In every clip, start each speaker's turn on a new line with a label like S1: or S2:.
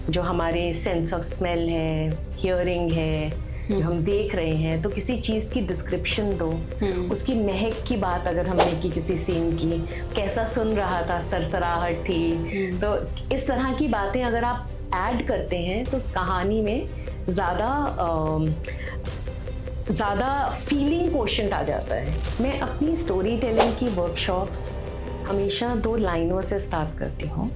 S1: जो हमारे sense of smell है, हियरिंग है, जो हम देख रहे हैं, तो किसी चीज़ की डिस्क्रिप्शन दो, उसकी महक की बात अगर हमने की किसी सीन की, कैसा सुन रहा था, सरसराहट थी, तो इस तरह की बातें अगर आप ऐड करते हैं तो उस कहानी में ज़्यादा फीलिंग क्वोशंट आ जाता है। मैं अपनी स्टोरी टेलिंग की वर्कशॉप्स हमेशा 2 लाइनों से स्टार्ट करती हूँ।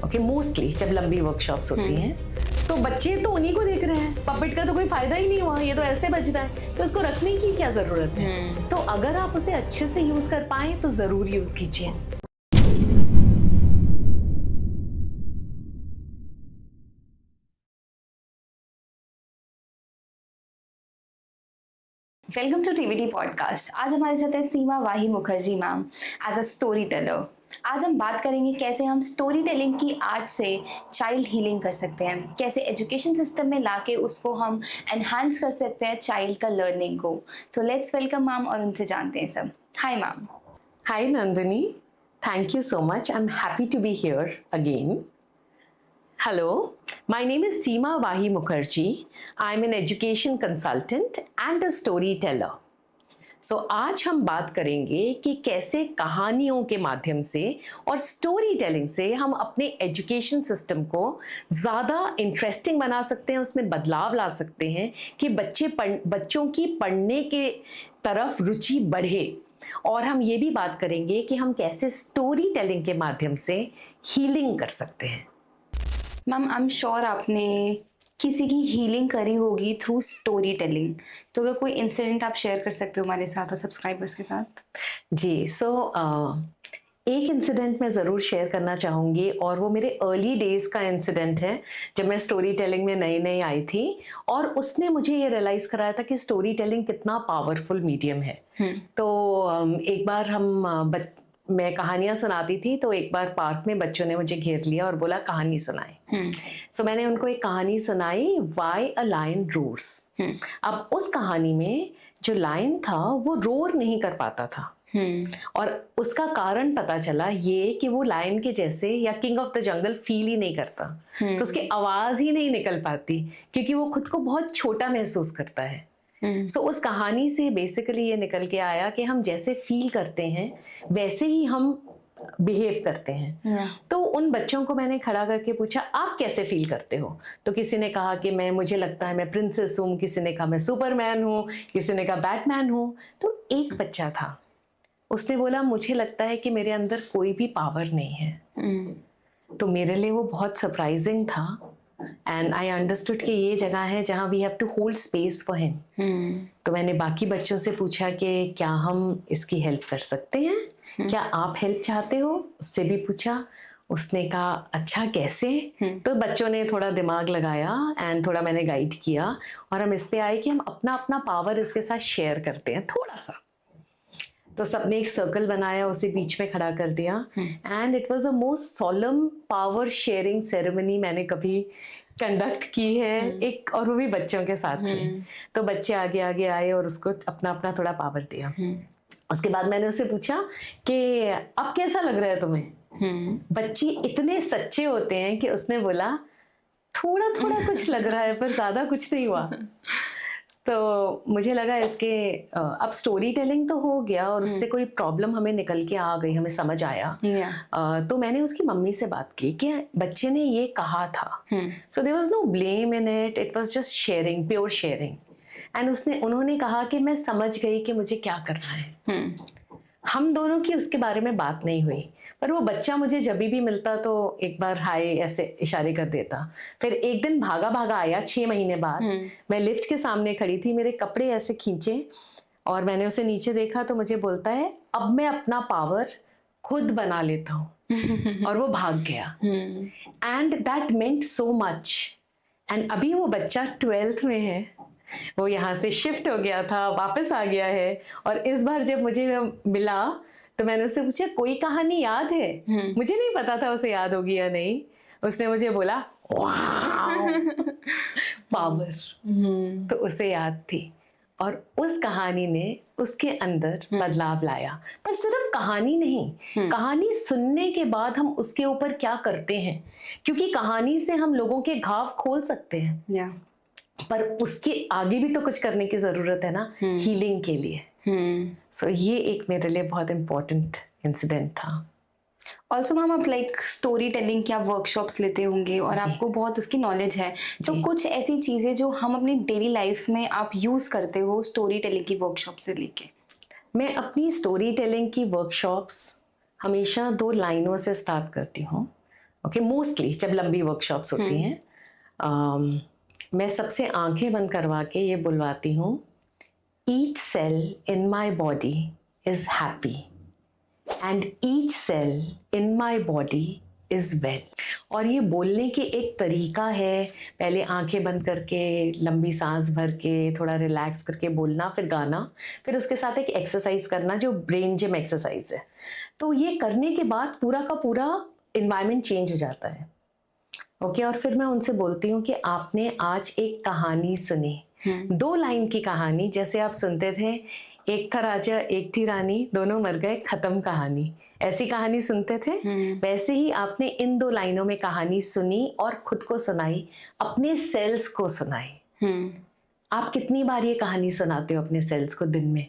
S1: ओके, मोस्टली जब लंबी वर्कशॉप्स होती हैं तो बच्चे तो उन्हीं को देख रहे हैं, पपेट का तो कोई फायदा ही नहीं हुआ, ये तो ऐसे बज रहा है, तो इसको रखने की क्या जरूरत है। तो अगर आप उसे अच्छे से यूज कर पाए तो जरूर यूज कीजिए।
S2: Welcome to TVT podcast. आज हमारे साथ है Seema Wahi Mukherjee ma'am as a storyteller. आज हम बात करेंगे कैसे हम स्टोरी टेलिंग की आर्ट से चाइल्ड हीलिंग कर सकते हैं, कैसे एजुकेशन सिस्टम में लाके उसको हम एनहांस कर सकते हैं चाइल्ड का लर्निंग को। तो लेट्स वेलकम मैम और उनसे जानते हैं सब। Hi ma'am.
S1: Hi Nandini, thank you so much. I am happy to be here again. Hello, my name is Seema Vahi Mukherjee. I'm an education consultant and a storyteller. So आज हम बात करेंगे कि कैसे कहानियों के माध्यम से और स्टोरी टेलिंग से हम अपने एजुकेशन सिस्टम को ज़्यादा इंटरेस्टिंग बना सकते हैं, उसमें बदलाव ला सकते हैं कि बच्चों की पढ़ने के तरफ रुचि बढ़े। और हम ये भी बात करेंगे कि हम कैसे स्टोरी टेलिंग के माध्यम से हीलिंग कर सकते हैं।
S2: मैम आई एम श्योर आपने किसी की हीलिंग करी होगी थ्रू स्टोरी टेलिंग, तो अगर कोई इंसिडेंट आप शेयर कर सकते हो हमारे साथ और सब्सक्राइबर्स के साथ।
S1: जी, एक इंसिडेंट मैं ज़रूर शेयर करना चाहूँगी और वो मेरे अर्ली डेज़ का इंसिडेंट है, जब मैं स्टोरी टेलिंग में नई-नई आई थी और उसने मुझे ये रियलाइज़ कराया था कि स्टोरी टेलिंग कितना पावरफुल मीडियम है। तो एक बार मैं कहानियाँ सुनाती थी, तो एक बार पार्क में बच्चों ने मुझे घेर लिया और बोला कहानी सुनाएँ। सो मैंने उनको एक कहानी सुनाई, व्हाई अ लायन रोर्स। अब उस कहानी में जो लायन था वो रोर नहीं कर पाता था और उसका कारण पता चला ये कि वो लायन के जैसे या king of the jungle feel ही नहीं करता, तो उसकी आवाज ही नहीं निकल पाती क्योंकि वो खुद को बहुत छोटा महसूस करता है। सो उस कहानी से बेसिकली ये निकल के आया कि हम जैसे फील करते हैं वैसे ही हम बिहेव करते हैं। तो उन बच्चों को मैंने खड़ा करके पूछा आप कैसे फील करते हो, तो किसी ने कहा कि मुझे लगता है मैं प्रिंसेस हूँ, किसी ने कहा मैं सुपरमैन हूँ, किसी ने कहा बैटमैन हूँ। तो एक बच्चा था, उसने बोला मुझे लगता है कि मेरे अंदर कोई भी पावर नहीं है। तो मेरे लिए वो बहुत सरप्राइजिंग था एंड आई अंडरस्टूड कि ये जगह है जहाँ we have to hold space for him. तो मैंने बाकी बच्चों से पूछा कि क्या हम इसकी हेल्प कर सकते हैं, क्या आप हेल्प चाहते हो, उससे भी पूछा। उसने कहा अच्छा कैसे। तो बच्चों ने थोड़ा दिमाग लगाया एंड थोड़ा मैंने गाइड किया और हम इस पे आए कि हम अपना अपना पावर इसके साथ शेयर करते हैं थोड़ा सा। तो सबने एक सर्कल बनाया, उसे बीच में खड़ा कर दिया and it was the most solemn power sharing ceremony मैंने कभी कंडक्ट की है, एक और वो भी बच्चों के साथ में। तो बच्चे आगे आगे आए और उसको अपना अपना थोड़ा पावर दिया। उसके बाद मैंने उससे पूछा कि अब कैसा लग रहा है तुम्हें। बच्चे इतने सच्चे होते हैं कि उसने बोला थोड़ा थोड़ा कुछ लग रहा है पर ज्यादा कुछ नहीं हुआ। तो मुझे लगा इसके अब स्टोरी टेलिंग तो हो गया और उससे कोई प्रॉब्लम हमें निकल के आ गई, हमें समझ आया। तो मैंने उसकी मम्मी से बात की कि बच्चे ने ये कहा था। So there was no blame in it, it was just sharing, pure sharing. And उन्होंने कहा कि मैं समझ गई कि मुझे क्या करना है। हम दोनों की उसके बारे में बात नहीं हुई, पर वो बच्चा मुझे जब भी मिलता तो एक बार हाय ऐसे इशारे कर देता। फिर एक दिन भागा भागा आया 6 महीने बाद। मैं लिफ्ट के सामने खड़ी थी, मेरे कपड़े ऐसे खींचे और मैंने उसे नीचे देखा तो मुझे बोलता है अब मैं अपना पावर खुद बना लेता हूँ। और वो भाग गया and that meant so much. And अभी वो बच्चा 12th में है, वो यहाँ से शिफ्ट हो गया था, वापस आ गया है। और इस बार जब मुझे मिला तो मैंने उससे पूछा कोई कहानी याद है। मुझे नहीं पता था उसे याद होगी या नहीं। उसने मुझे बोला वाव पावर। तो उसे याद थी और उस कहानी ने उसके अंदर बदलाव लाया। पर सिर्फ कहानी नहीं, कहानी सुनने के बाद हम उसके ऊपर क्या करते हैं, क्योंकि कहानी से हम लोगों के घाव खोल सकते हैं,
S2: या
S1: पर उसके आगे भी तो कुछ करने की जरूरत है ना, हीलिंग के लिए। सो ये एक मेरे लिए बहुत इम्पोर्टेंट इंसिडेंट था।
S2: ऑल्सो मैम, आप लाइक स्टोरी टेलिंग के आप वर्कशॉप्स लेते होंगे और
S1: जी।
S2: आपको बहुत उसकी नॉलेज है, तो
S1: जी।
S2: कुछ ऐसी चीज़ें जो हम अपनी डेली लाइफ में आप यूज़ करते हो स्टोरी टेलिंग की वर्कशॉप से लेके?
S1: मैं अपनी स्टोरी टेलिंग की वर्कशॉप्स हमेशा 2 लाइनों से स्टार्ट करती हूँ। ओके, मोस्टली जब लंबी वर्कशॉप्स होती हैं, मैं सबसे आंखें बंद करवा के ये बुलवाती हूँ, each cell in my body is happy and each cell in my body is well. और ये बोलने के एक तरीका है, पहले आंखें बंद करके लंबी सांस भर के थोड़ा रिलैक्स करके बोलना, फिर गाना, फिर उसके साथ एक एक्सरसाइज करना जो ब्रेन जिम एक्सरसाइज है। तो ये करने के बाद पूरा का पूरा इन्वायरमेंट चेंज हो जाता है। ओके, और फिर मैं उनसे बोलती हूँ कि आपने आज एक कहानी सुनी, 2 लाइन की कहानी, जैसे आप सुनते थे, एक था राजा एक थी रानी, दोनों मर गए, खत्म कहानी, ऐसी कहानी सुनते थे। वैसे ही आपने इन 2 लाइनों में कहानी सुनी और खुद को सुनाई, अपने सेल्स को सुनाई। आप कितनी बार ये कहानी सुनाते हो अपने सेल्स को दिन में?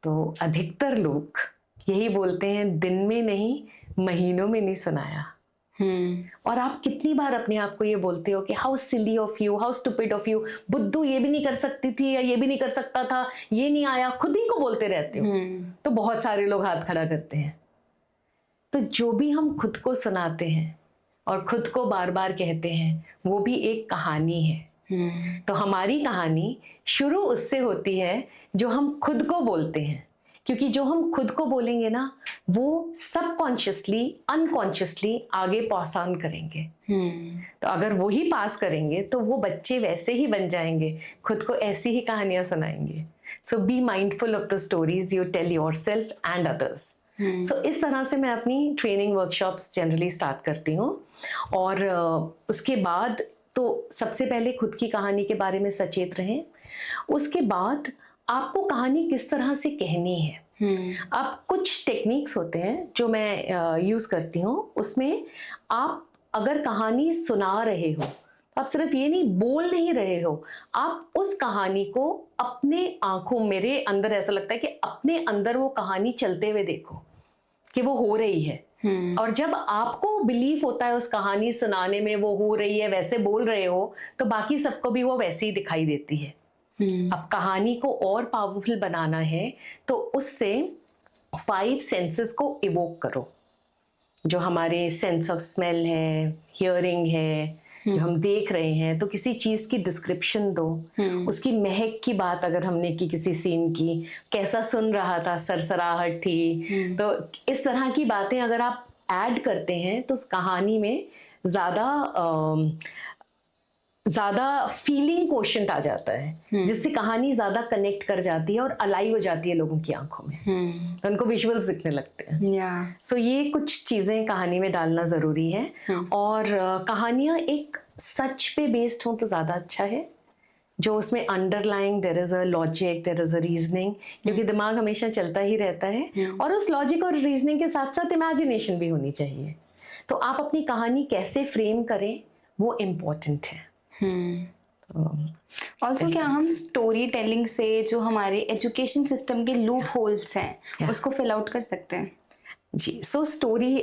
S1: तो अधिकतर लोग यही बोलते हैं, दिन में नहीं, महीनों में नहीं सुनाया। और आप कितनी बार अपने आप को ये बोलते हो कि how silly of you, how stupid of you, बुद्धू ये भी नहीं कर सकती थी, या ये भी नहीं कर सकता था, ये नहीं आया, खुद ही को बोलते रहते हो। तो बहुत सारे लोग हाथ खड़ा करते हैं। तो जो भी हम खुद को सुनाते हैं और खुद को बार बार कहते हैं, वो भी एक कहानी है। तो हमारी कहानी शुरू उससे होती है जो हम खुद को बोलते हैं, क्योंकि जो हम खुद को बोलेंगे ना, वो सबकॉन्शियसली अनकॉन्शियसली आगे पास ऑन करेंगे। तो अगर वो ही पास करेंगे तो वो बच्चे वैसे ही बन जाएंगे, खुद को ऐसी ही कहानियां सुनाएंगे। So be mindful of the stories you tell yourself and others. So इस तरह से मैं अपनी ट्रेनिंग वर्कशॉप्स जनरली स्टार्ट करती हूँ। और उसके बाद तो सबसे पहले खुद की कहानी के बारे में सचेत रहें। उसके बाद आपको कहानी किस तरह से कहनी है। अब कुछ टेक्निक्स होते हैं जो मैं यूज़ करती हूँ। उसमें आप अगर कहानी सुना रहे हो, तो आप सिर्फ ये नहीं बोल नहीं रहे हो, आप उस कहानी को अपने आंखों, मेरे अंदर ऐसा लगता है कि अपने अंदर वो कहानी चलते हुए देखो कि वो हो रही है। और जब आपको बिलीव होता है उस कहानी सुनाने में, वो हो रही है, वैसे बोल रहे हो, तो बाकी सबको भी वो वैसे ही दिखाई देती है। अब कहानी को और पावरफुल बनाना है तो उससे 5 सेंसेस को इवोक करो। जो हमारे सेंस ऑफ स्मेल है, हियरिंग है, जो हम देख रहे हैं, तो किसी चीज की डिस्क्रिप्शन दो, उसकी महक की बात अगर हमने की, किसी सीन की, कैसा सुन रहा था, सरसराहट थी, तो इस तरह की बातें अगर आप ऐड करते हैं तो उस कहानी में ज्यादा फीलिंग कोशेंट आ जाता है, जिससे कहानी ज्यादा कनेक्ट कर जाती है और अलाइव हो जाती है लोगों की आंखों में। तो उनको विजुअल्स दिखने लगते हैं। सो ये कुछ चीजें कहानी में डालना जरूरी है। और कहानियां एक सच पे बेस्ड हो तो ज्यादा अच्छा है, जो उसमें underlying there is a logic, there is a reasoning, क्योंकि दिमाग हमेशा चलता ही रहता है। और उस लॉजिक और रीजनिंग के साथ साथ इमेजिनेशन भी होनी चाहिए। तो आप अपनी कहानी कैसे फ्रेम करें, वो इम्पोर्टेंट है।
S2: ऑल्सो क्या हम स्टोरी टेलिंग से जो हमारे एजुकेशन सिस्टम के लूप होल्स हैं उसको फिल आउट कर सकते हैं?
S1: जी, सो स्टोरी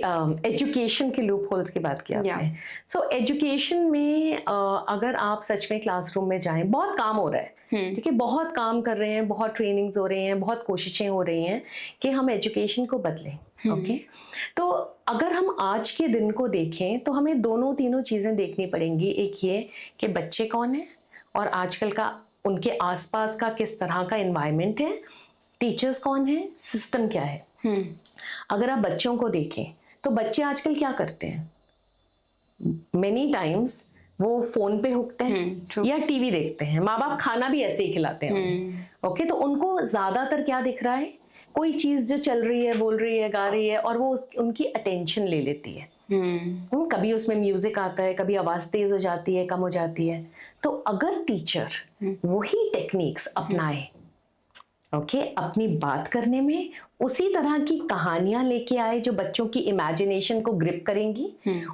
S1: एजुकेशन के लूप होल्स की बात की आपने। सो एजुकेशन में अगर आप सच में क्लासरूम में जाएं, बहुत काम हो रहा है, ठीक है, बहुत काम कर रहे हैं, बहुत ट्रेनिंग्स हो रही हैं, बहुत कोशिशें हो रही हैं कि हम एजुकेशन को बदलें। ओके, तो अगर हम आज के दिन को देखें तो हमें दोनों तीनों चीज़ें देखनी पड़ेंगी। एक ये कि बच्चे कौन हैं और आजकल का उनके आसपास का किस तरह का एनवायरनमेंट है, टीचर्स कौन है, सिस्टम क्या है। अगर आप बच्चों को देखें तो बच्चे आजकल क्या करते हैं, मेनी टाइम्स वो फोन पे हुकते हैं या टीवी देखते हैं। माँ बाप खाना भी ऐसे ही खिलाते हैं उन्हें। ओके, तो उनको ज्यादातर क्या दिख रहा है, कोई चीज जो चल रही है, बोल रही है, गा रही है, और वो उनकी अटेंशन ले लेती है। कभी उसमें म्यूजिक आता है, कभी आवाज तेज हो जाती है, कम हो जाती है। तो अगर टीचर वही टेक्निक्स अपनाए, ओके, अपनी बात करने में उसी तरह की कहानियां लेके आए जो बच्चों की इमेजिनेशन को ग्रिप करेंगी,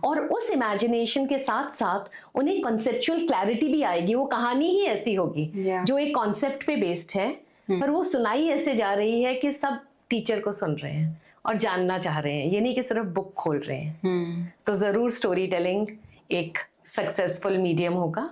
S1: और उस इमेजिनेशन के साथ साथ उन्हें कॉन्सेप्चुअल क्लैरिटी भी आएगी। वो कहानी ही ऐसी होगी जो एक कॉन्सेप्ट पे बेस्ड है, पर वो सुनाई ऐसे जा रही है कि सब टीचर को सुन रहे हैं और जानना चाह रहे हैं, ये नहीं कि सिर्फ बुक खोल रहे हैं। तो जरूर स्टोरी टेलिंग एक सक्सेसफुल मीडियम होगा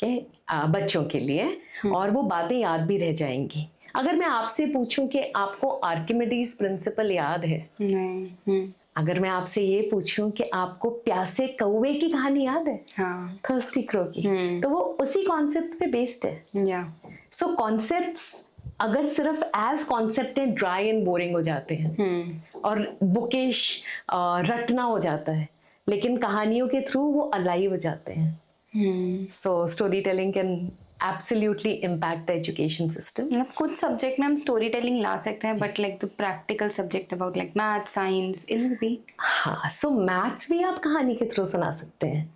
S1: बच्चों के लिए, और वो बातें याद भी रह जाएंगी। अगर मैं आपसे पूछूं कि आपको आर्किमिडीज प्रिंसिपल याद है?
S2: नहीं।
S1: अगर मैं आपसे ये पूछूं कि आपको प्यासे कौवे की कहानी याद है?
S2: हाँ।
S1: थर्स्टी क्रो की। तो वो उसी कॉन्सेप्ट पे बेस्ड है।
S2: या
S1: सो कॉन्सेप्ट्स अगर सिर्फ एज कॉन्सेप्ट है ड्राई एंड बोरिंग हो जाते हैं और बुकिश रटना हो जाता है, लेकिन कहानियों के थ्रू वो अलाइव हो जाते हैं। So story telling can absolutely impact the education system.
S2: मतलब कुछ सब्जेक्ट में हम स्टोरी टेलिंग ला सकते हैं, but like the practical subject about like math, science, इनमें भी।
S1: हाँ, सो मैथ्स भी आप कहानी के थ्रू सुना सकते हैं।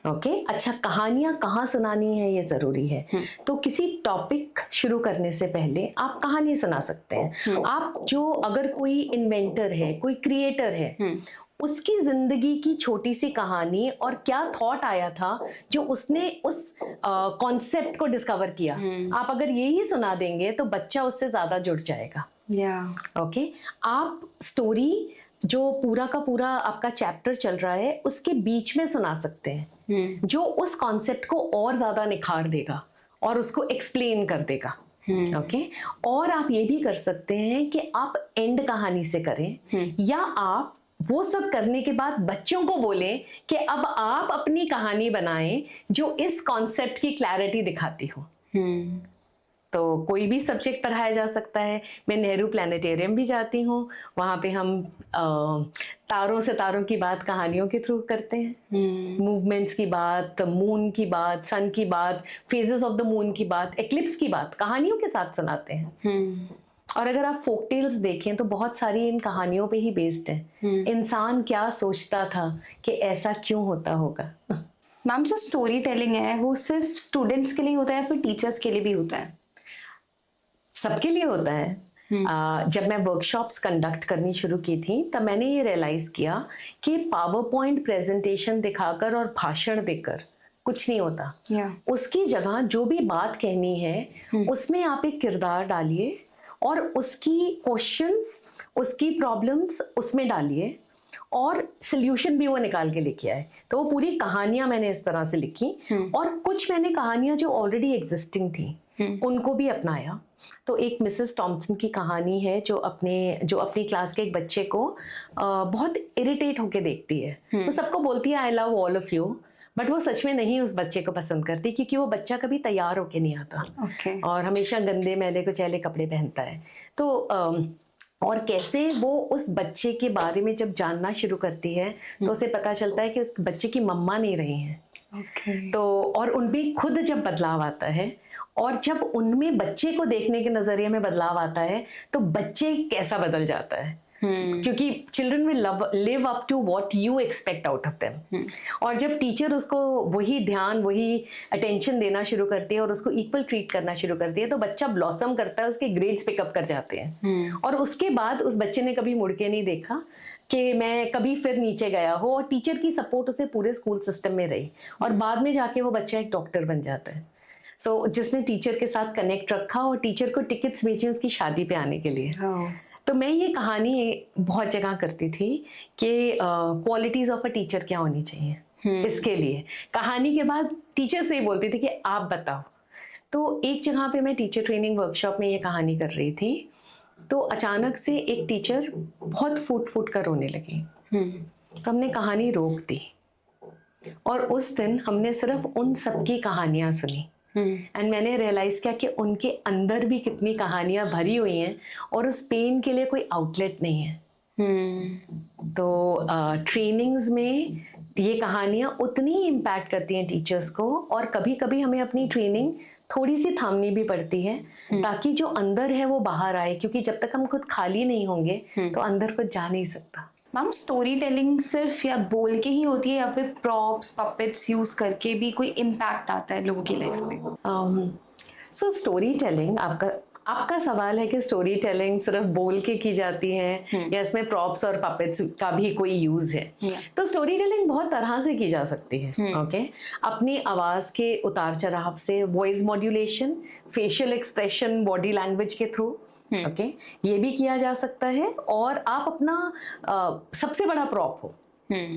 S1: ओके, अच्छा, कहानियां कहाँ सुनानी है ये जरूरी है। तो किसी टॉपिक शुरू करने से पहले आप कहानी सुना सकते हैं। आप जो अगर कोई इन्वेंटर है, कोई क्रिएटर है, उसकी जिंदगी की छोटी सी कहानी और क्या थॉट आया था जो उसने उस कॉन्सेप्ट को डिस्कवर किया, आप अगर यही सुना देंगे तो बच्चा उससे ज्यादा जुड़ जाएगा। ओके, आप स्टोरी जो पूरा का पूरा आपका चैप्टर चल रहा है उसके बीच में सुना सकते हैं, जो उस कॉन्सेप्ट को और ज्यादा निखार देगा और उसको एक्सप्लेन कर देगा। ओके, और आप ये भी कर सकते हैं कि आप एंड कहानी से करें, या आप वो सब करने के बाद बच्चों को बोलें कि अब आप अपनी कहानी बनाएं जो इस कॉन्सेप्ट की क्लैरिटी दिखाती हो। तो कोई भी सब्जेक्ट पढ़ाया जा सकता है। मैं नेहरू प्लानिटेरियम भी जाती हूँ, वहाँ पे हम तारों से तारों की बात कहानियों के थ्रू करते हैं। मूवमेंट्स की बात, मून की बात, सन की बात, फेजेस ऑफ द मून की बात, एक्लिप्स की बात कहानियों के साथ सुनाते हैं। और अगर आप फोक टेल्स देखें तो बहुत सारी इन कहानियों पे ही बेस्ड है। इंसान क्या सोचता था कि ऐसा क्यों होता होगा।
S2: मैम, जो स्टोरी टेलिंग है वो सिर्फ स्टूडेंट्स के लिए होता है, फिर टीचर्स के लिए भी होता है?
S1: सबके लिए होता है। जब मैं वर्कशॉप्स कंडक्ट करनी शुरू की थी तब मैंने ये रियलाइज किया कि पावर पॉइंट प्रेजेंटेशन दिखाकर और भाषण देकर कुछ नहीं होता। उसकी जगह जो भी बात कहनी है उसमें आप एक किरदार डालिए और उसकी क्वेश्चंस, उसकी प्रॉब्लम्स उसमें डालिए और सल्यूशन भी वो निकाल के लेके आए। तो वो पूरी कहानियां मैंने इस तरह से लिखी, और कुछ मैंने कहानियां जो ऑलरेडी एग्जिस्टिंग थी उनको भी अपनाया। तो एक मिसेस टॉम्पसन की कहानी है जो अपनी क्लास के एक बच्चे को बहुत इरिटेट होके देखती है। वो सबको बोलती है I love all of you, but वो सच में नहीं उस बच्चे को पसंद करती, क्योंकि वो बच्चा कभी तैयार होके नहीं आता और हमेशा गंदे मैले कुचैले कपड़े पहनता है। तो और कैसे वो उस बच्चे के बारे में जब जानना शुरू करती है तो उसे पता चलता है कि उस बच्चे की मम्मा नहीं रही हैं। तो और उनमें खुद जब बदलाव आता है और जब उनमें बच्चे को देखने के नजरिए में बदलाव आता है तो बच्चे कैसा बदल जाता है, क्योंकि children will live up to what you expect out of them. और जब टीचर उसको वही ध्यान, वही अटेंशन देना शुरू करती है और उसको इक्वल ट्रीट करना शुरू करती है तो बच्चा ब्लॉसम करता है, उसके ग्रेड्स पिकअप कर जाते हैं। और उसके बाद उस बच्चे ने कभी मुड़ के नहीं देखा कि मैं कभी फिर नीचे गया हो, और टीचर की सपोर्ट उसे पूरे स्कूल सिस्टम में रही और बाद में जाके वो बच्चा एक डॉक्टर बन जाता है। सो जिसने टीचर के साथ कनेक्ट रखा और टीचर को टिकट्स भेजी उसकी शादी पे आने के लिए। तो मैं ये कहानी बहुत जगह करती थी कि क्वालिटीज ऑफ अ टीचर क्या होनी चाहिए। इसके लिए कहानी के बाद टीचर से ही बोलती थी कि आप बताओ। तो एक जगह पे मैं टीचर ट्रेनिंग वर्कशॉप में ये कहानी कर रही थी, तो अचानक से एक टीचर बहुत फूट फूट कर रोने लगी। तो हमने कहानी रोक दी और उस दिन हमने सिर्फ उन सबकी कहानियां सुनी। एंड मैंने रियलाइज किया कि उनके अंदर भी कितनी कहानियां भरी हुई हैं और उस पेन के लिए कोई आउटलेट नहीं है। तो ट्रेनिंग्स में ये कहानियां उतनी ही इम्पैक्ट करती हैं टीचर्स को, और कभी कभी हमें अपनी ट्रेनिंग थोड़ी सी थामनी भी पड़ती है ताकि जो अंदर है वो बाहर आए, क्योंकि जब तक हम खुद खाली नहीं होंगे तो अंदर कुछ जा नहीं सकता।
S2: मैम स्टोरी टेलिंग सिर्फ या बोल के ही होती है या फिर प्रॉप्स पपेट्स यूज करके भी कोई इम्पैक्ट आता है लोगों की लाइफ में?
S1: सो स्टोरी टेलिंग, आपका आपका सवाल है कि स्टोरी टेलिंग सिर्फ बोल के की जाती है या इसमें प्रॉप्स और पपेट्स का भी कोई यूज है? तो स्टोरी टेलिंग बहुत तरह से की जा सकती है। ओके, अपनी आवाज के उतार चढ़ाव से, voice modulation, facial expression, body language के थ्रू, ओके, ये भी किया जा सकता है। और आप अपना सबसे बड़ा प्रॉप हो,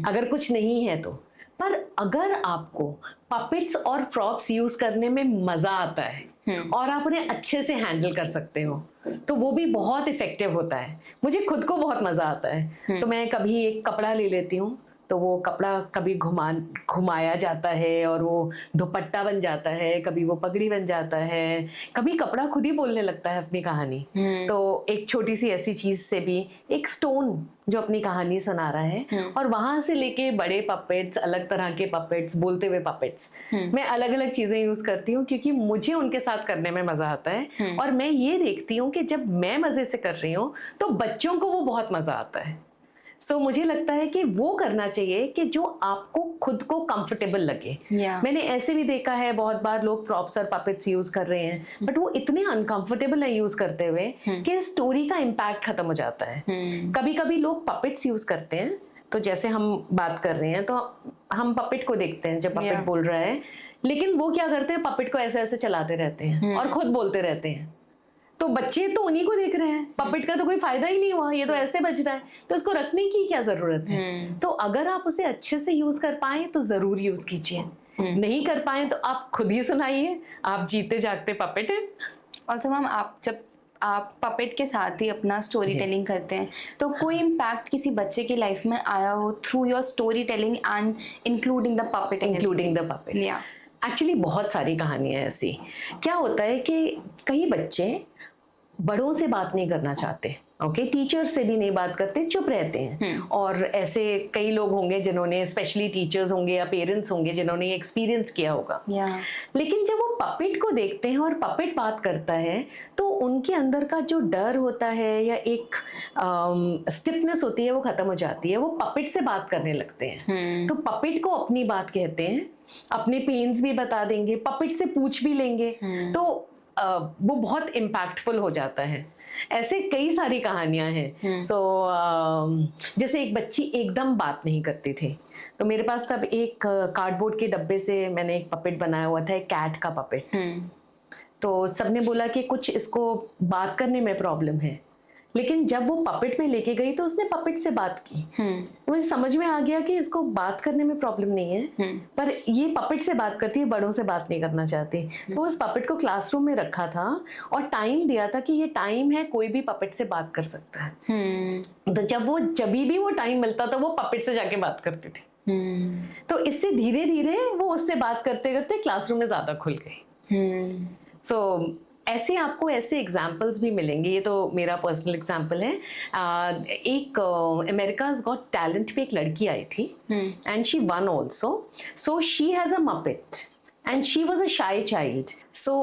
S1: अगर कुछ नहीं है तो। पर अगर आपको पपेट्स और प्रॉप्स यूज करने में मजा आता है और आप उन्हें अच्छे से हैंडल कर सकते हो, तो वो भी बहुत इफेक्टिव होता है। मुझे खुद को बहुत मजा आता है। तो मैं कभी एक कपड़ा ले लेती हूँ, तो वो कपड़ा कभी घुमाया जाता है और वो दुपट्टा बन जाता है, कभी वो पगड़ी बन जाता है, कभी कपड़ा खुद ही बोलने लगता है अपनी कहानी। तो एक छोटी सी ऐसी चीज से भी, एक स्टोन जो अपनी कहानी सुना रहा है, और वहां से लेके बड़े पपेट्स, अलग तरह के पपेट्स, बोलते हुए पपेट्स, मैं अलग अलग चीजें यूज करती हूँ क्योंकि मुझे उनके साथ करने में मजा आता है। और मैं ये देखती हूँ कि जब मैं मजे से कर रही हूँ तो बच्चों को वो बहुत मजा आता है। सो मुझे लगता है कि वो करना चाहिए कि जो आपको खुद को कंफर्टेबल लगे। मैंने ऐसे भी देखा है बहुत बार लोग प्रॉप्स और पपेट्स यूज कर रहे हैं, बट वो इतने अनकंफर्टेबल है यूज करते हुए कि स्टोरी का इम्पैक्ट खत्म हो जाता है। कभी कभी लोग पपेट्स यूज करते हैं, तो जैसे हम बात कर रहे हैं तो हम पपेट को देखते हैं जब पपेट बोल रहा है, लेकिन वो क्या करते हैं, पपेट को ऐसे ऐसे चलाते रहते हैं और खुद बोलते रहते हैं। तो बच्चे तो उन्हीं को देख रहे हैं, पपेट का तो कोई फायदा ही नहीं हुआ, ये तो ऐसे बज रहा है, तो इसको रखने की क्या जरूरत है? तो अगर आप उसे अच्छे से यूज कर पाए तो जरूर यूज कीजिए, नहीं कर पाए तो आप खुद ही सुनाइए, आप जीते जागते पपेट हैं।
S2: और तो मैम आप पपेट के साथ ही अपना स्टोरी टेलिंग करते हैं, तो कोई इम्पैक्ट किसी बच्चे की लाइफ में आया हो through your story telling and including the puppet?
S1: Including the puppet, actually बहुत सारी कहानियां ऐसी। क्या होता है कि कई बच्चे बड़ों से बात नहीं करना चाहते, ओके, टीचर से भी नहीं बात करते, चुप रहते हैं। और ऐसे कई लोग होंगे जिन्होंने, स्पेशली टीचर्स होंगे या पेरेंट्स होंगे जिन्होंने ये एक्सपीरियंस किया होगा। लेकिन जब वो पपेट को देखते हैं और पपेट बात करता है, तो उनके अंदर का जो डर होता है या एक स्टिफनेस होती है वो खत्म हो जाती है, वो पपेट से बात करने लगते हैं। तो पपेट को अपनी बात कहते हैं, अपने पेन्स भी बता देंगे, पपेट से पूछ भी लेंगे, तो वो बहुत इम्पैक्टफुल हो जाता है। ऐसे कई सारी कहानियां हैं। सो जैसे एक बच्ची एकदम बात नहीं करती थी, तो मेरे पास तब एक कार्डबोर्ड के डब्बे से मैंने एक पपेट बनाया हुआ था, एक कैट का पपेट। तो सबने बोला कि कुछ इसको बात करने में प्रॉब्लम है, लेकिन जब वो पपेट में लेके गई तो उसने पपेट से बात की। तो मुझे समझ में आ गया कि इसको बात करने में प्रॉब्लम नहीं है, पर ये पपेट से बात करती है, बड़ों से बात नहीं करना चाहती। तो उस पपेट को क्लासरूम में रखा था और टाइम दिया था कि ये टाइम है, कोई भी पपेट से बात कर सकता है। तो जब भी वो टाइम मिलता था वो पपेट से जाके बात करती थी। तो इससे धीरे धीरे वो उससे बात करते करते क्लासरूम में ज्यादा खुल गई। सो ऐसे आपको ऐसे एग्जाम्पल्स भी मिलेंगे। ये तो मेरा पर्सनल एग्जाम्पल है। एक अमेरिकाज गॉट टैलेंट पे एक लड़की आई थी and she won also. So she has a Muppet and she was a शाई चाइल्ड। सो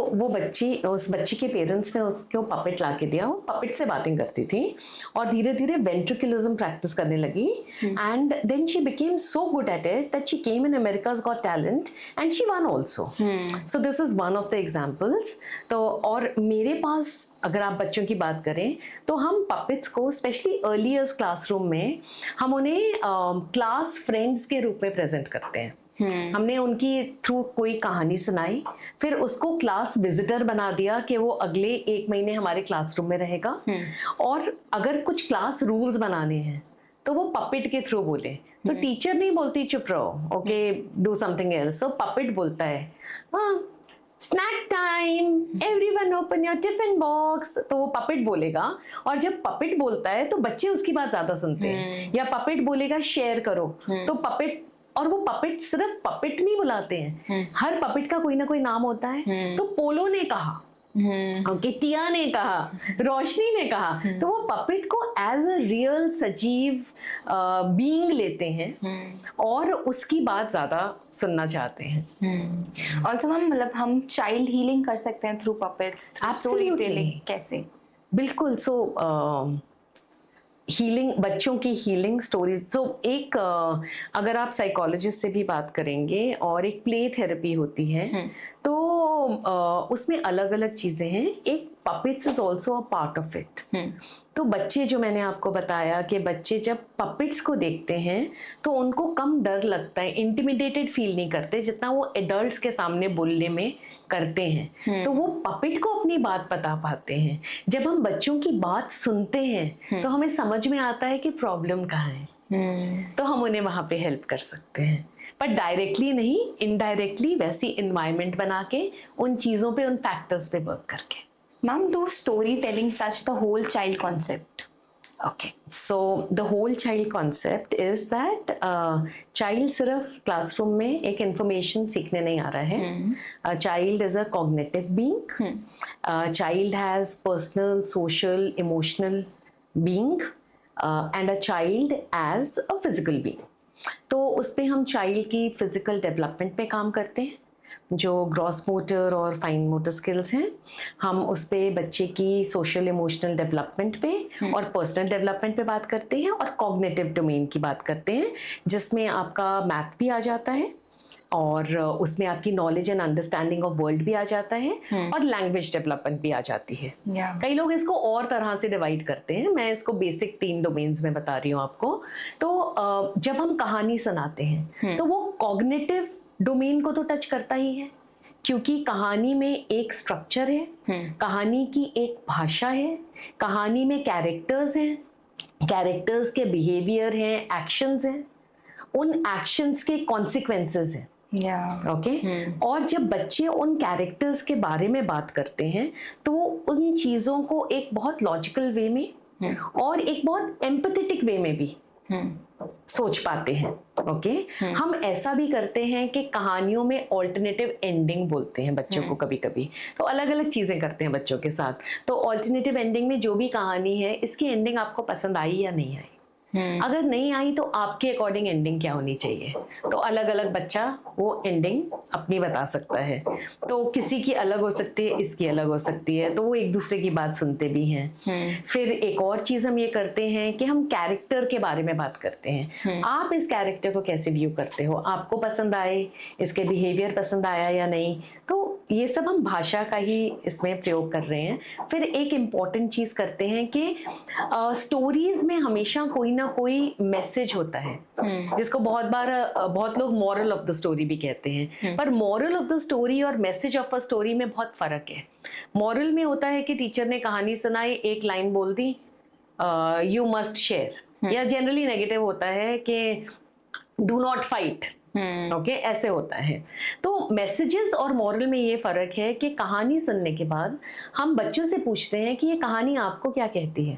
S1: उस बच्ची के पेरेंट्स ने उसको पपेट ला के दिया, वो पपेट से बातें करती थी और धीरे धीरे वेंट्रिकुलिज्म प्रैक्टिस करने लगी and then she became so good at it that she came in America's got talent and she won also. So this is one of the examples. तो और मेरे पास अगर आप बच्चों की बात करें तो हम पपेट्स को स्पेशली अर्ली ईयर्स क्लासरूम में हम उन्हें क्लास फ्रेंड्स के रूप में प्रेजेंट करते हैं। हमने उनकी थ्रू कोई कहानी सुनाई, फिर उसको क्लास विजिटर बना दिया कि वो अगले 1 महीने हमारे क्लासरूम में रहेगा। और अगर कुछ क्लास रूल्स बनाने हैं तो वो पपेट के थ्रू बोले। तो टीचर नहीं बोलती चुप रहो, ओके डू समथिंग एल्स, तो पपेट बोलता है snack time, everyone open your tiffin box, तो वो पपेट बोलेगा। और जब पपेट बोलता है तो बच्चे उसकी बात ज्यादा सुनते हैं। या पपेट बोलेगा शेयर करो, तो पपेट, और वो पपेट सिर्फ पपेट नहीं बुलाते हैं, हर पपेट का कोई ना कोई नाम होता है। तो पोलो ने कहा, ओके, टिया ने कहा, रोशनी ने कहा, तो वो पपेट को एज अ रियल सजीव बीइंग लेते हैं और उसकी बात ज्यादा सुनना चाहते हैं।
S2: ऑल्सो मैम, मतलब हम चाइल्ड हीलिंग कर सकते हैं through puppets, through story telling, कैसे?
S1: बिल्कुल। सो हीलिंग, बच्चों की हीलिंग स्टोरीज। तो एक अगर आप साइकोलॉजिस्ट से भी बात करेंगे और एक प्ले थेरेपी होती है, तो उसमें अलग अलग चीज़ें हैं। एक puppets is also a part of it. तो बच्चे, जो मैंने आपको बताया कि बच्चे जब पपेट्स को देखते हैं तो उनको कम डर लगता है, इंटिमिडेटेड फील नहीं करते जितना वो एडल्ट्स के सामने बोलने में करते हैं। तो वो पपेट को अपनी बात बता पाते हैं। जब हम बच्चों की बात सुनते हैं तो हमें समझ में आता है कि प्रॉब्लम कहाँ है, तो हम उन्हें वहाँ पे हेल्प कर सकते हैं, पर डायरेक्टली नहीं, इनडायरेक्टली वैसी इन्वायरमेंट बना के, उन चीज़ों पे, उन फैक्टर्स पे वर्क करके।
S2: Ma'am, do storytelling touch the whole child concept?
S1: Okay, so the whole child concept is that child सिर्फ क्लासरूम में एक इंफॉर्मेशन सीखने नहीं आ रहा है। Child is a cognitive being. Child has personal, social, emotional being, and a child as a physical being. तो उस पे हम चाइल्ड की फिजिकल डेवलपमेंट पे काम करते हैं, जो ग्रॉस मोटर और फाइन मोटर स्किल्स हैं। हम उस पे बच्चे की सोशल इमोशनल डेवलपमेंट पे और पर्सनल डेवलपमेंट पे बात करते हैं, और कॉग्निटिव डोमेन की बात करते हैं, जिसमें आपका मैथ भी आ जाता है, और उसमें आपकी knowledge and understanding of world भी आ जाता है, और लैंग्वेज डेवलपमेंट भी आ जाती है। कई लोग इसको और तरह से डिवाइड करते हैं, मैं इसको बेसिक 3 डोमेन्स में बता रही हूँ आपको। तो जब हम कहानी सुनाते हैं तो वो कॉग्निटिव डोमेन को तो टच करता ही है, क्योंकि कहानी में एक स्ट्रक्चर है, कहानी की एक भाषा है, कहानी में कैरेक्टर्स हैं, कैरेक्टर्स के बिहेवियर हैं, एक्शंस हैं, उन एक्शंस के कॉन्सिक्वेंसेस हैं। ओके। और जब बच्चे उन कैरेक्टर्स के बारे में बात करते हैं तो वो उन चीज़ों को एक बहुत लॉजिकल वे में और एक बहुत एम्पैथेटिक वे में भी सोच पाते हैं। ओके। हम ऐसा भी करते हैं कि कहानियों में ऑल्टरनेटिव एंडिंग बोलते हैं बच्चों को कभी कभी, तो अलग अलग चीज़ें करते हैं बच्चों के साथ। तो ऑल्टरनेटिव एंडिंग में जो भी कहानी है, इसकी एंडिंग आपको पसंद आई या नहीं आई, अगर नहीं आई तो आपके अकॉर्डिंग एंडिंग क्या होनी चाहिए, तो अलग अलग बच्चा वो एंडिंग अपनी बता सकता है। तो किसी की अलग हो सकती है, इसकी अलग हो सकती है, तो वो एक दूसरे की बात सुनते भी हैं। फिर एक और चीज हम ये करते हैं कि हम कैरेक्टर के बारे में बात करते हैं। आप इस कैरेक्टर को कैसे व्यू करते हो, आपको पसंद आए, इसके बिहेवियर पसंद आया या नहीं, तो ये सब हम भाषा का ही इसमें प्रयोग कर रहे हैं। फिर एक इम्पॉर्टेंट चीज करते हैं कि स्टोरीज में हमेशा कोई ना कोई मैसेज होता है, जिसको बहुत बार बहुत लोग मॉरल ऑफ द स्टोरी भी कहते हैं, पर मॉरल ऑफ द स्टोरी और मैसेज ऑफ अ स्टोरी में बहुत फर्क है। मॉरल में होता है कि टीचर ने कहानी सुनाई, एक लाइन बोल दी, यू मस्ट शेयर, या जनरली नेगेटिव होता है कि डू नॉट फाइट। ओके, ऐसे होता है। तो मैसेजेस और मॉरल में ये फर्क है कि कहानी सुनने के बाद हम बच्चों से पूछते हैं कि ये कहानी आपको क्या कहती है,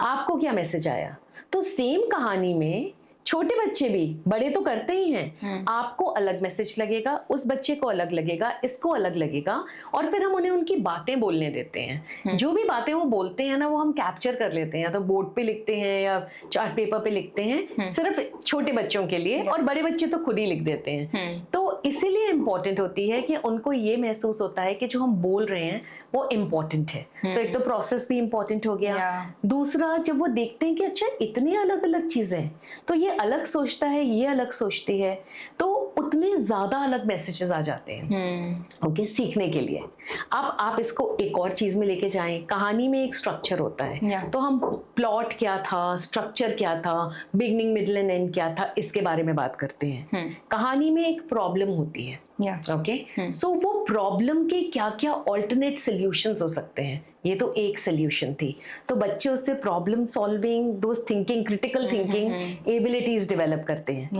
S1: आपको क्या मैसेज आया। तो सेम कहानी में छोटे बच्चे भी, बड़े तो करते ही हैं, आपको अलग मैसेज लगेगा, उस बच्चे को अलग लगेगा, इसको अलग लगेगा, और फिर हम उन्हें उनकी बातें बोलने देते हैं। जो भी बातें वो बोलते हैं ना, वो हम कैप्चर कर लेते हैं, या तो बोर्ड पे लिखते हैं या चार्ट पेपर पे लिखते हैं, सिर्फ छोटे बच्चों के लिए, और बड़े बच्चे तो खुद ही लिख देते हैं। तो इसीलिए इम्पोर्टेंट होती है कि उनको ये महसूस होता है कि जो हम बोल रहे हैं वो इम्पोर्टेंट है। तो एक तो प्रोसेस भी इम्पोर्टेंट हो गया। दूसरा, जब वो देखते हैं कि अच्छा इतनी अलग अलग चीजें, तो ये अलग सोचता है, ये अलग सोचती है, तो उतने ज्यादा अलग मैसेजेस आ जाते हैं ओके, सीखने के लिए। अब आप इसको एक और चीज में लेके जाएं, कहानी में एक स्ट्रक्चर होता है, तो हम प्लॉट क्या था, स्ट्रक्चर क्या था, बिगिनिंग मिडिल एंड एंड क्या था, इसके बारे में बात करते हैं। कहानी में एक प्रॉब्लम होती है, ओके, सो वो प्रॉब्लम के क्या क्या ऑल्टरनेट सोल्यूशंस हो सकते हैं। ये तो एक सोल्यूशन थी, तो बच्चे उससे problem solving, those thinking, critical thinking abilities develop करते हैं।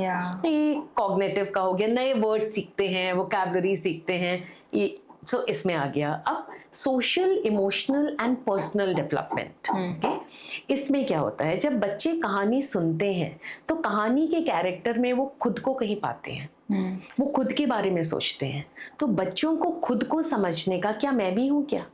S1: ये कॉग्निटिव का हो गया, नए वर्ड सीखते हैं, वोकैबुलरी सीखते हैं, ये सो इसमें आ गया। अब social, emotional and personal development, okay, इसमें क्या होता है, जब बच्चे कहानी सुनते हैं तो कहानी के कैरेक्टर में वो खुद को कहीं पाते हैं, वो खुद के बारे में सोचते हैं। तो बच्चों को खुद को समझने का, क्या मैं भी हूँ क्या,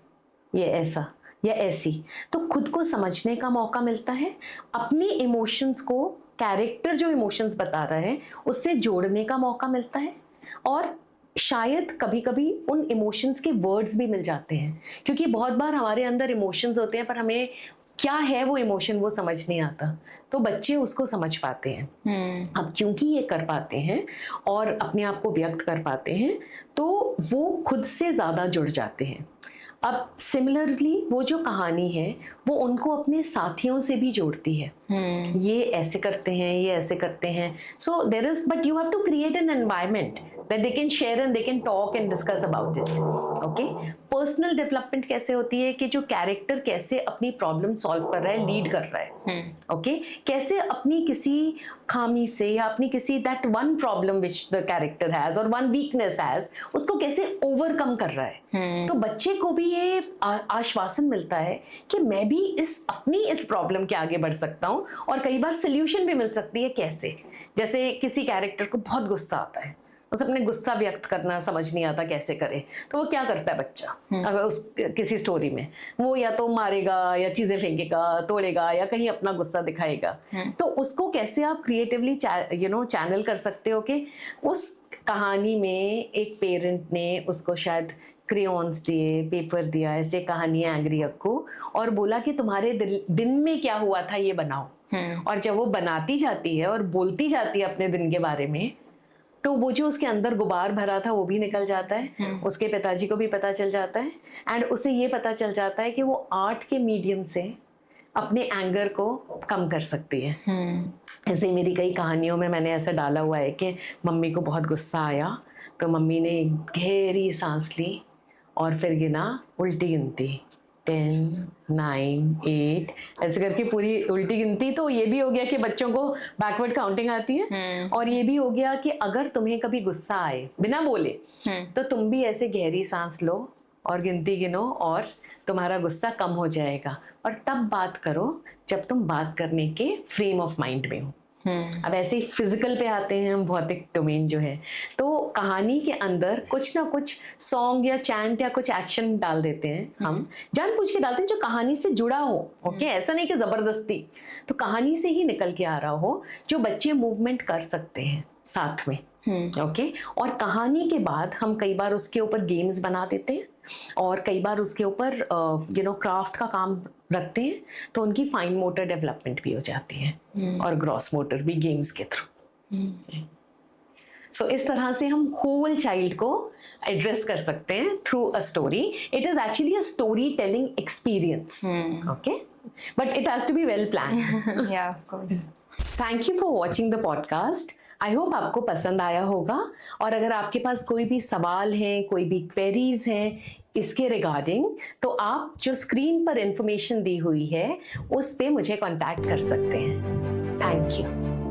S1: ये ऐसा या ऐसी, तो खुद को समझने का मौका मिलता है। अपने इमोशंस को, कैरेक्टर जो इमोशंस बता रहा है, उससे जोड़ने का मौका मिलता है, और शायद कभी कभी उन इमोशंस के वर्ड्स भी मिल जाते हैं, क्योंकि बहुत बार हमारे अंदर इमोशंस होते हैं पर हमें क्या है वो इमोशन वो समझ नहीं आता, तो बच्चे उसको समझ पाते हैं। अब क्योंकि ये कर पाते हैं और अपने आप को व्यक्त कर पाते हैं, तो वो खुद से ज़्यादा जुड़ जाते हैं। अब सिमिलरली वो जो कहानी है वो उनको अपने साथियों से भी जोड़ती है। ये ऐसे करते हैं, ये ऐसे करते हैं, so there is, but you have to create an environment that they can share and they can talk and discuss about it. Okay? Personal development कैसे होती है कि जो कैरेक्टर कैसे अपनी प्रॉब्लम सॉल्व कर रहा है, लीड कर रहा है, ओके, कैसे अपनी किसी खामी से या अपनी किसी that one problem which the character has और वन वीकनेस हैज, उसको कैसे ओवरकम कर रहा है। तो बच्चे को भी ये आश्वासन मिलता है कि मैं भी अपनी इस प्रॉब्लम के आगे बढ़ सकता हूँ, और कई बार सोल्यूशन भी मिल सकती है। कैसे? जैसे किसी कैरेक्टर को बहुत गुस्सा आता है, उसे अपने गुस्सा व्यक्त करना समझ नहीं आता कैसे करे, तो वो क्या करता है बच्चा, अगर उस किसी स्टोरी में वो या तो मारेगा या चीजें फेंकेगा, तोड़ेगा, या कहीं अपना गुस्सा दिखाएगा। तो उसको कैसे आप क्रिएटिवली चैनल कर सकते हो कि उस कहानी में एक पेरेंट ने उसको शायद क्रेयॉन्स दिए, पेपर दिया, ऐसे कहानी एंग्री अक को, और बोला कि तुम्हारे दिन में क्या हुआ था ये बनाओ। और जब वो बनाती जाती है और बोलती जाती है अपने दिन के बारे में, तो वो जो उसके अंदर गुबार भरा था वो भी निकल जाता है। उसके पिताजी को भी पता चल जाता है, एंड उसे ये पता चल जाता है कि वो आर्ट के मीडियम से अपने एंगर को कम कर सकती है। ऐसे ही मेरी कई कहानियों में मैंने ऐसा डाला हुआ है कि मम्मी को बहुत गुस्सा आया तो मम्मी ने गहरी सांस ली और फिर गिना, उल्टी गिनती, 10, 9, 8, ऐसे करके पूरी उल्टी गिनती। तो ये भी हो गया कि बच्चों को बैकवर्ड काउंटिंग आती है, और ये भी हो गया कि अगर तुम्हें कभी गुस्सा आए बिना बोले तो तुम भी ऐसे गहरी सांस लो और गिनती गिनो और तुम्हारा गुस्सा कम हो जाएगा, और तब बात करो जब तुम बात करने के फ्रेम ऑफ माइंड में हो। अब ऐसे ही फिजिकल पे आते हैं हम, भौतिक डोमेन जो है, तो कहानी के अंदर कुछ ना कुछ सॉन्ग या चैंट या कुछ एक्शन डाल देते हैं, हम जानबूझ के डालते हैं जो कहानी से जुड़ा हो। ओके, ऐसा नहीं कि जबरदस्ती, तो कहानी से ही निकल के आ रहा हो, जो बच्चे मूवमेंट कर सकते हैं साथ में। ओके, और कहानी के बाद हम कई बार उसके ऊपर गेम्स बना देते हैं, और कई बार उसके ऊपर क्राफ्ट का काम रखते हैं, तो उनकी फाइन मोटर डेवलपमेंट भी हो जाती है, और ग्रॉस मोटर भी गेम्स के थ्रू। सो इस तरह से हम होल चाइल्ड को एड्रेस कर सकते हैं through a story. It is actually a storytelling experience, okay, but it has to be well planned.
S2: Yeah of course.
S1: Thank you for watching the podcast. I hope आपको पसंद आया होगा, और अगर आपके पास कोई भी सवाल हैं, कोई भी क्वेरीज हैं इसके रिगार्डिंग, तो आप जो स्क्रीन पर इंफॉर्मेशन दी हुई है उस पे मुझे कांटेक्ट कर सकते हैं। Thank you.